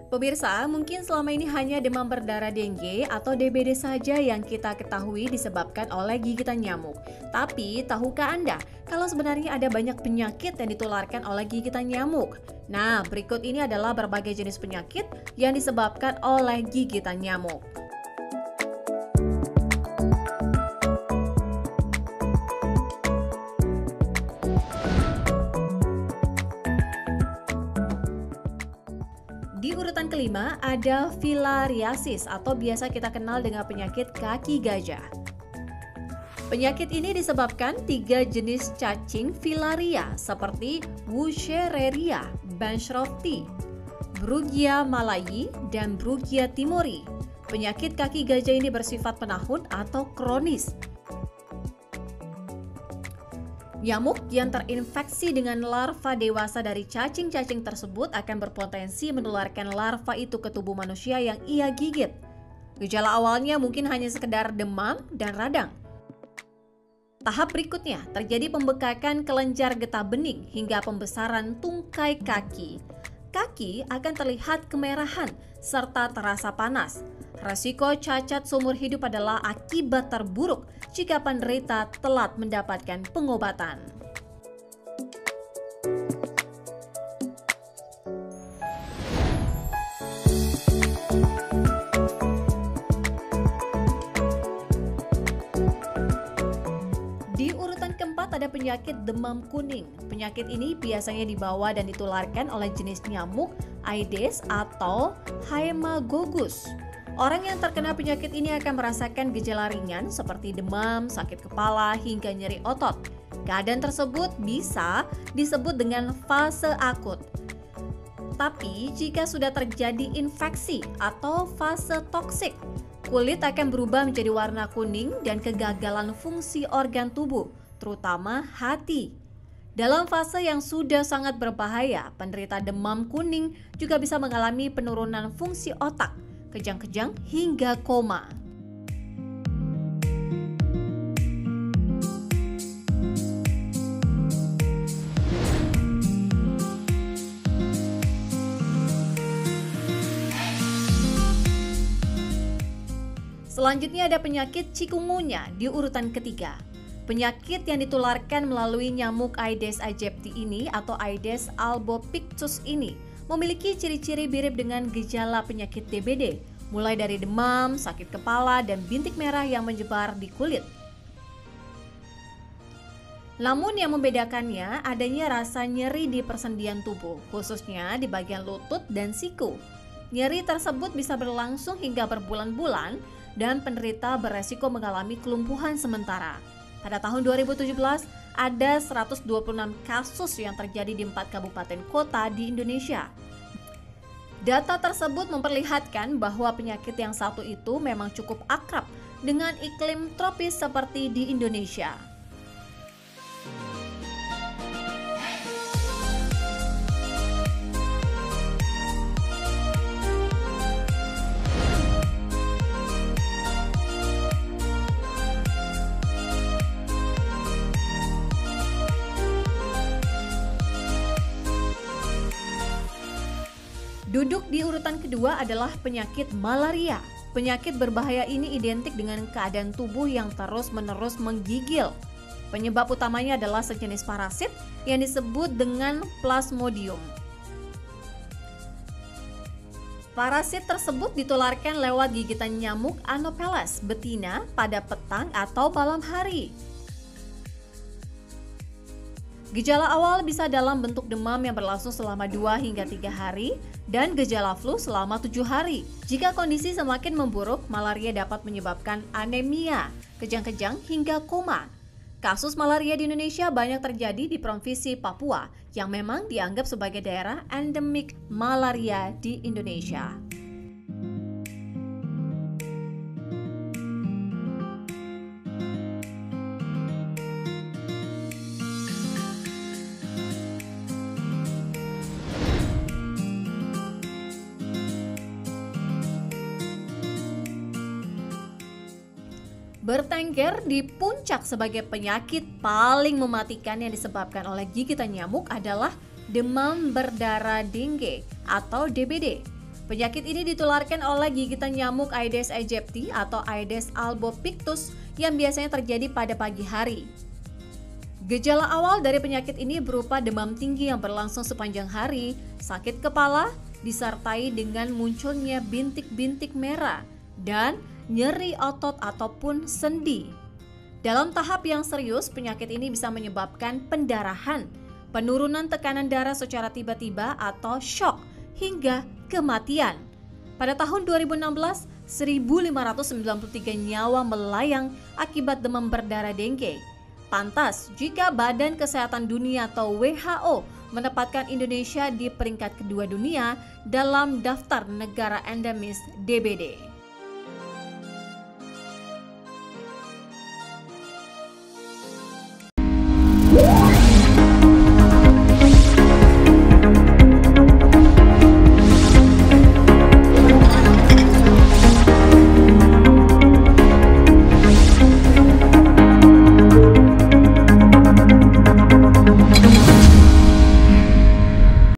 Pemirsa, mungkin selama ini hanya demam berdarah dengue atau DBD saja yang kita ketahui disebabkan oleh gigitan nyamuk. Tapi, tahukah Anda kalau sebenarnya ada banyak penyakit yang ditularkan oleh gigitan nyamuk? Nah, berikut ini adalah berbagai jenis penyakit yang disebabkan oleh gigitan nyamuk. Di urutan kelima ada filariasis atau biasa kita kenal dengan penyakit kaki gajah. Penyakit ini disebabkan 3 jenis cacing filaria seperti Wuchereria bancrofti, Brugia malayi, dan Brugia timori. Penyakit kaki gajah ini bersifat penahun atau kronis. Nyamuk yang terinfeksi dengan larva dewasa dari cacing-cacing tersebut akan berpotensi menularkan larva itu ke tubuh manusia yang ia gigit. Gejala awalnya mungkin hanya sekedar demam dan radang. Tahap berikutnya terjadi pembekakan kelenjar getah bening hingga pembesaran tungkai kaki. Kaki akan terlihat kemerahan serta terasa panas. Resiko cacat seumur hidup adalah akibat terburuk jika penderita telat mendapatkan pengobatan. Di urutan keempat ada penyakit demam kuning. Penyakit ini biasanya dibawa dan ditularkan oleh jenis nyamuk Aedes atau Haemococcus. Orang yang terkena penyakit ini akan merasakan gejala ringan seperti demam, sakit kepala, hingga nyeri otot. Keadaan tersebut bisa disebut dengan fase akut. Tapi jika sudah terjadi infeksi atau fase toksik, kulit akan berubah menjadi warna kuning dan kegagalan fungsi organ tubuh, terutama hati. Dalam fase yang sudah sangat berbahaya, penderita demam kuning juga bisa mengalami penurunan fungsi otak, kejang-kejang hingga koma. Selanjutnya ada penyakit chikungunya di urutan ketiga. Penyakit yang ditularkan melalui nyamuk Aedes aegypti ini atau Aedes albopictus ini memiliki ciri-ciri mirip dengan gejala penyakit DBD, mulai dari demam, sakit kepala, dan bintik merah yang menyebar di kulit. Namun yang membedakannya adanya rasa nyeri di persendian tubuh, khususnya di bagian lutut dan siku. Nyeri tersebut bisa berlangsung hingga berbulan-bulan dan penderita beresiko mengalami kelumpuhan sementara. Pada tahun 2017, ada 126 kasus yang terjadi di 4 kabupaten kota di Indonesia. Data tersebut memperlihatkan bahwa penyakit yang satu itu memang cukup akrab dengan iklim tropis seperti di Indonesia. Duduk di urutan kedua adalah penyakit malaria. Penyakit berbahaya ini identik dengan keadaan tubuh yang terus-menerus menggigil. Penyebab utamanya adalah sejenis parasit yang disebut dengan Plasmodium. Parasit tersebut ditularkan lewat gigitan nyamuk Anopheles betina pada petang atau malam hari. Gejala awal bisa dalam bentuk demam yang berlangsung selama 2 hingga 3 hari dan gejala flu selama 7 hari. Jika kondisi semakin memburuk, malaria dapat menyebabkan anemia, kejang-kejang hingga koma. Kasus malaria di Indonesia banyak terjadi di Provinsi Papua yang memang dianggap sebagai daerah endemik malaria di Indonesia. Bertengger di puncak sebagai penyakit paling mematikan yang disebabkan oleh gigitan nyamuk adalah demam berdarah dengue atau DBD. Penyakit ini ditularkan oleh gigitan nyamuk Aedes aegypti atau Aedes albopictus yang biasanya terjadi pada pagi hari. Gejala awal dari penyakit ini berupa demam tinggi yang berlangsung sepanjang hari, sakit kepala, disertai dengan munculnya bintik-bintik merah, dan nyeri otot ataupun sendi. Dalam tahap yang serius, penyakit ini bisa menyebabkan pendarahan, penurunan tekanan darah secara tiba-tiba atau shock, hingga kematian. Pada tahun 2016, 1.593 nyawa melayang akibat demam berdarah dengue. Pantas jika Badan Kesehatan Dunia atau WHO menempatkan Indonesia di peringkat kedua dunia dalam daftar negara endemis DBD.